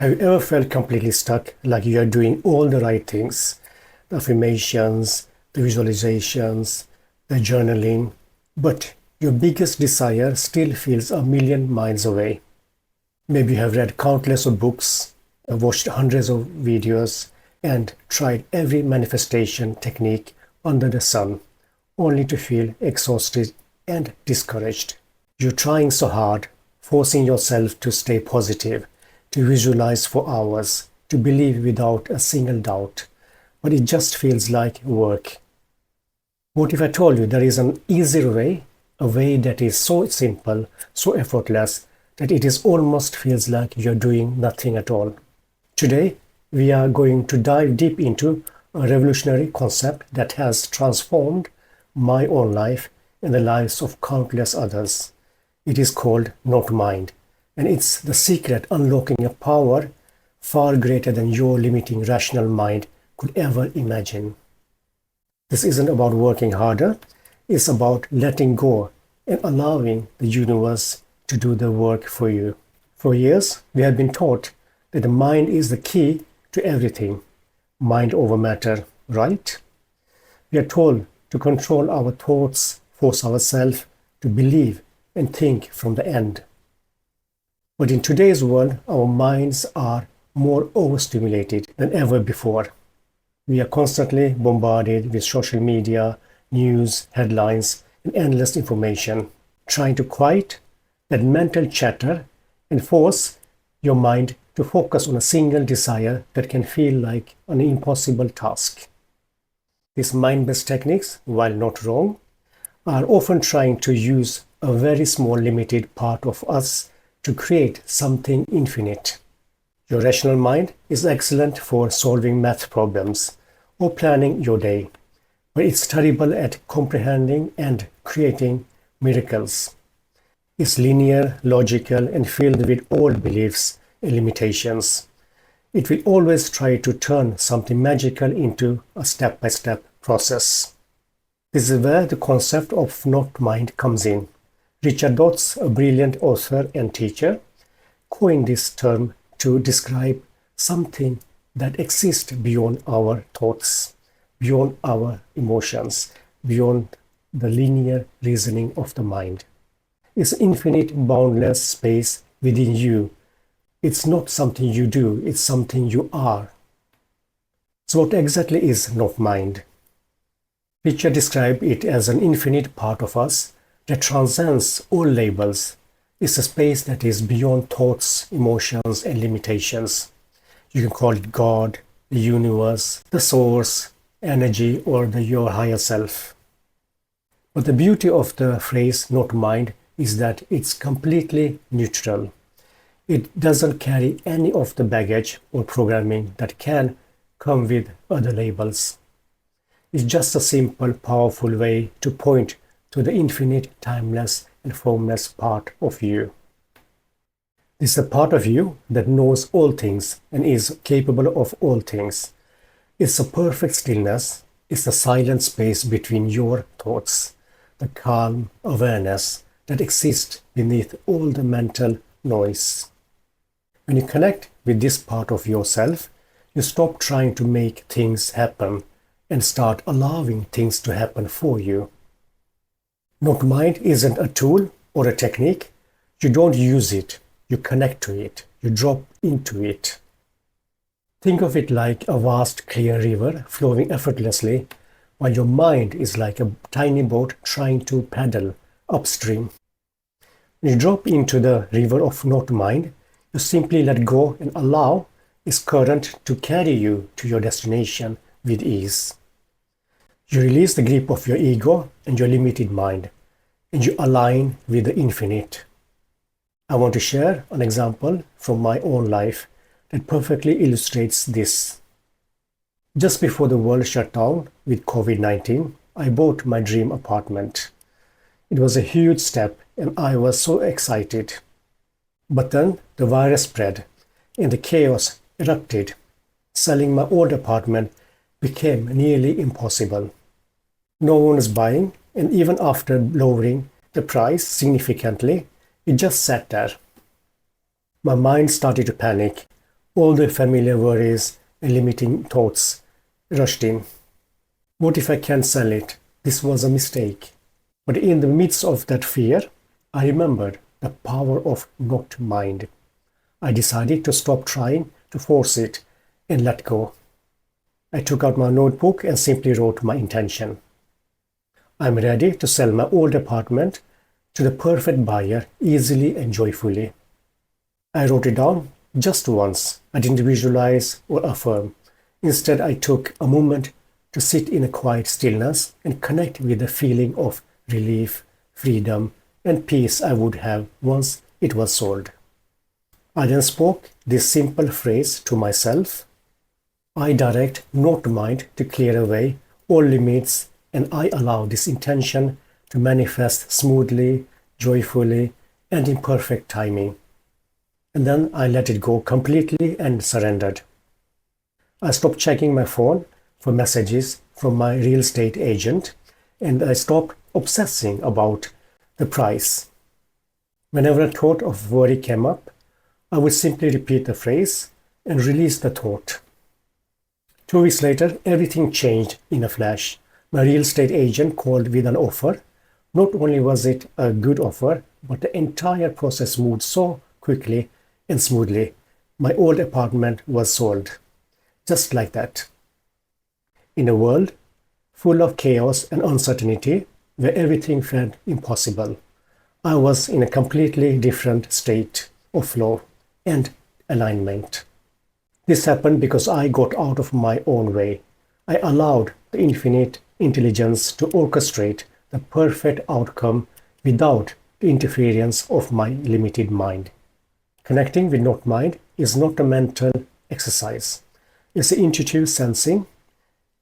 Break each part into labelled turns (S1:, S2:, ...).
S1: Have you ever felt completely stuck, like you are doing all the right things? The affirmations, the visualizations, the journaling, but your biggest desire still feels a million miles away. Maybe you have read countless of books, watched hundreds of videos, and tried every manifestation technique under the sun, only to feel exhausted and discouraged. You're trying so hard, forcing yourself to stay positive, to visualize for hours, to believe without a single doubt, but it just feels like work. What if I told you there is an easier way, a way that is so simple, so effortless, that it is almost feels like you're doing nothing at all? Today, we are going to dive deep into a revolutionary concept that has transformed my own life and the lives of countless others. It is called Not Mind, and it's the secret unlocking a power far greater than your limiting rational mind could ever imagine. This isn't about working harder, it's about letting go and allowing the universe to do the work for you. For years, we have been taught that the mind is the key to everything. Mind over matter, right? We are told to control our thoughts, force ourselves to believe and think from the end. But in today's world, our minds are more overstimulated than ever before. We are constantly bombarded with social media, news, headlines, and endless information, trying to quiet that mental chatter and force your mind to focus on a single desire that can feel like an impossible task. These mind-based techniques, while not wrong, are often trying to use a very small limited part of us to create something infinite. Your rational mind is excellent for solving math problems or planning your day, but it's terrible at comprehending and creating miracles. It's linear, logical, and filled with old beliefs and limitations. It will always try to turn something magical into a step-by-step process. This is where the concept of not mind comes in. Richard Dotz, a brilliant author and teacher, coined this term to describe something that exists beyond our thoughts, beyond our emotions, beyond the linear reasoning of the mind. It's infinite, boundless space within you. It's not something you do, it's something you are. So what exactly is not mind? Richard described it as an infinite part of us that transcends all labels. It's a space that is beyond thoughts, emotions, and limitations. You can call it God, the universe, the source, energy, or your higher self. But the beauty of the phrase not mind is that it's completely neutral. It doesn't carry any of the baggage or programming that can come with other labels. It's just a simple, powerful way to point to the infinite, timeless, and formless part of you. This is a part of you that knows all things and is capable of all things. It's a perfect stillness. It's the silent space between your thoughts, the calm awareness that exists beneath all the mental noise. When you connect with this part of yourself, you stop trying to make things happen and start allowing things to happen for you. Not mind isn't a tool or a technique. You don't use it. You connect to it. You drop into it. Think of it like a vast clear river flowing effortlessly, while your mind is like a tiny boat trying to paddle upstream. When you drop into the river of not mind, you simply let go and allow its current to carry you to your destination with ease. You release the grip of your ego and your limited mind, and you align with the infinite. I want to share an example from my own life that perfectly illustrates this. Just before the world shut down with COVID-19, I bought my dream apartment. It was a huge step and I was so excited. But then the virus spread and the chaos erupted. Selling my old apartment became nearly impossible. No one was buying, and even after lowering the price significantly, it just sat there. My mind started to panic. All the familiar worries and limiting thoughts rushed in. What if I can't sell it? This was a mistake. But in the midst of that fear, I remembered the power of not mind. I decided to stop trying to force it and let go. I took out my notebook and simply wrote my intention. I'm ready to sell my old apartment to the perfect buyer easily and joyfully. I wrote it down just once. I didn't visualize or affirm. Instead, I took a moment to sit in a quiet stillness and connect with the feeling of relief, freedom, and peace I would have once it was sold. I then spoke this simple phrase to myself. I direct not mind to clear away all limits, and I allow this intention to manifest smoothly, joyfully, and in perfect timing. And then I let it go completely and surrendered. I stopped checking my phone for messages from my real estate agent, and I stopped obsessing about the price. Whenever a thought of worry came up, I would simply repeat the phrase and release the thought. 2 weeks later, everything changed in a flash. My real estate agent called with an offer. Not only was it a good offer, but the entire process moved so quickly and smoothly. My old apartment was sold. Just like that. In a world full of chaos and uncertainty, where everything felt impossible, I was in a completely different state of flow and alignment. This happened because I got out of my own way. I allowed the infinite intelligence to orchestrate the perfect outcome without the interference of my limited mind. Connecting with not mind is not a mental exercise. It's an intuitive sensing.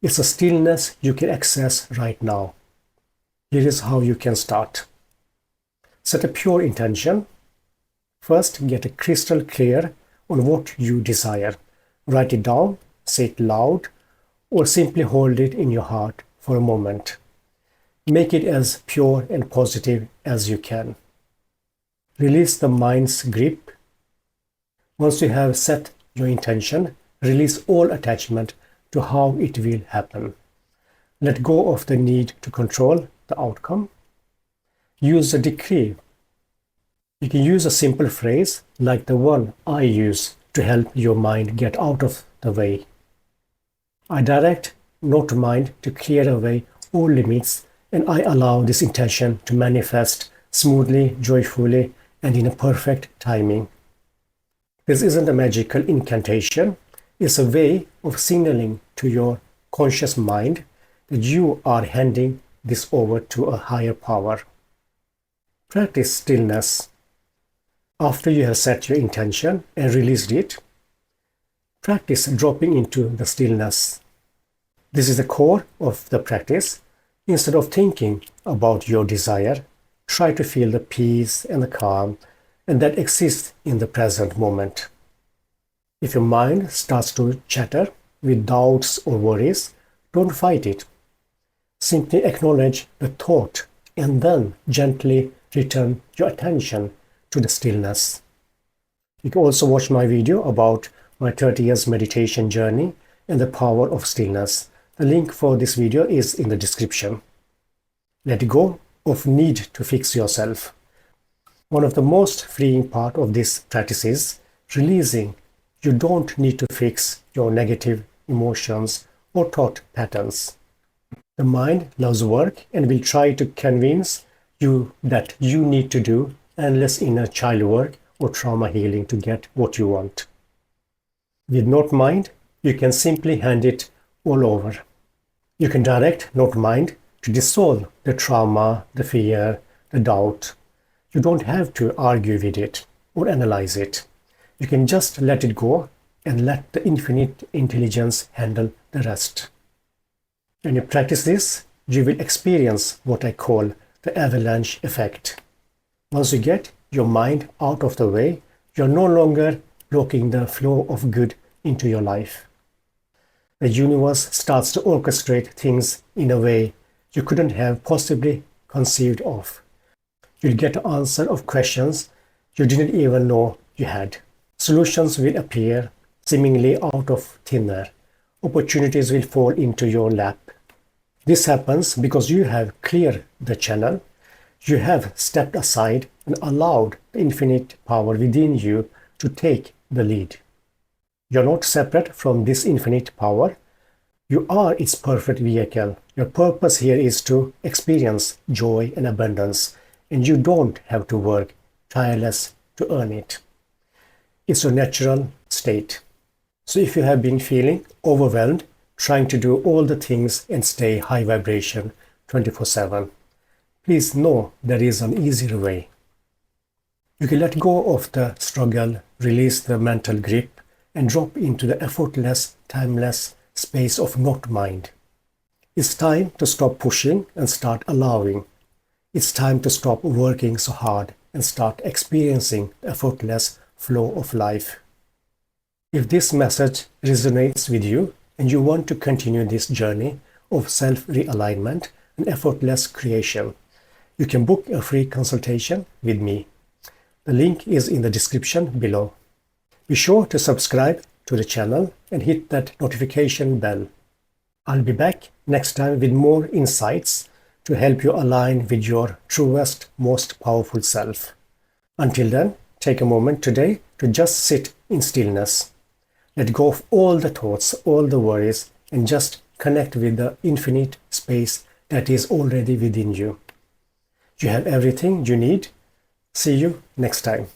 S1: It's a stillness you can access right now. Here is how you can start. Set a pure intention. First, get a crystal clear on what you desire. Write it down, say it loud, or simply hold it in your heart for a moment. Make it as pure and positive as you can. Release the mind's grip. Once you have set your intention, release all attachment to how it will happen. Let go of the need to control the outcome. Use a decree. You can use a simple phrase like the one I use to help your mind get out of the way. I direct not mind to clear away all limits, and I allow this intention to manifest smoothly, joyfully, and in a perfect timing. This isn't a magical incantation. It's a way of signaling to your conscious mind that you are handing this over to a higher power. Practice stillness. After you have set your intention and released it, practice dropping into the stillness. This is the core of the practice. Instead of thinking about your desire, try to feel the peace and the calm and that exists in the present moment. If your mind starts to chatter with doubts or worries, don't fight it. Simply acknowledge the thought and then gently return your attention to the stillness. You can also watch my video about my 30 years meditation journey and the power of stillness. The link for this video is in the description. Let go of need to fix yourself. One of the most freeing part of this practice is releasing. You don't need to fix your negative emotions or thought patterns. The mind loves work and will try to convince you that you need to do endless inner child work or trauma healing to get what you want. With not mind, you can simply hand it all over. You can direct not mind to dissolve the trauma, the fear, the doubt. You don't have to argue with it or analyze it. You can just let it go and let the infinite intelligence handle the rest. When you practice this, you will experience what I call the avalanche effect. Once you get your mind out of the way, you're no longer blocking the flow of good into your life. The universe starts to orchestrate things in a way you couldn't have possibly conceived of. You'll get the answer of questions you didn't even know you had. Solutions will appear, seemingly out of thin air. Opportunities will fall into your lap. This happens because you have cleared the channel. You have stepped aside and allowed the infinite power within you to take the lead. You're not separate from this infinite power. You are its perfect vehicle. Your purpose here is to experience joy and abundance, and you don't have to work tireless to earn it. It's your natural state. So if you have been feeling overwhelmed, trying to do all the things and stay high vibration 24/7, please know there is an easier way. You can let go of the struggle, release the mental grip, and drop into the effortless, timeless space of not mind. It's time to stop pushing and start allowing. It's time to stop working so hard and start experiencing the effortless flow of life. If this message resonates with you and you want to continue this journey of self-realignment and effortless creation, you can book a free consultation with me. The link is in the description below. Be sure to subscribe to the channel and hit that notification bell. I'll be back next time with more insights to help you align with your truest, most powerful self. Until then, take a moment today to just sit in stillness. Let go of all the thoughts, all the worries, and just connect with the infinite space that is already within you. You have everything you need. See you next time.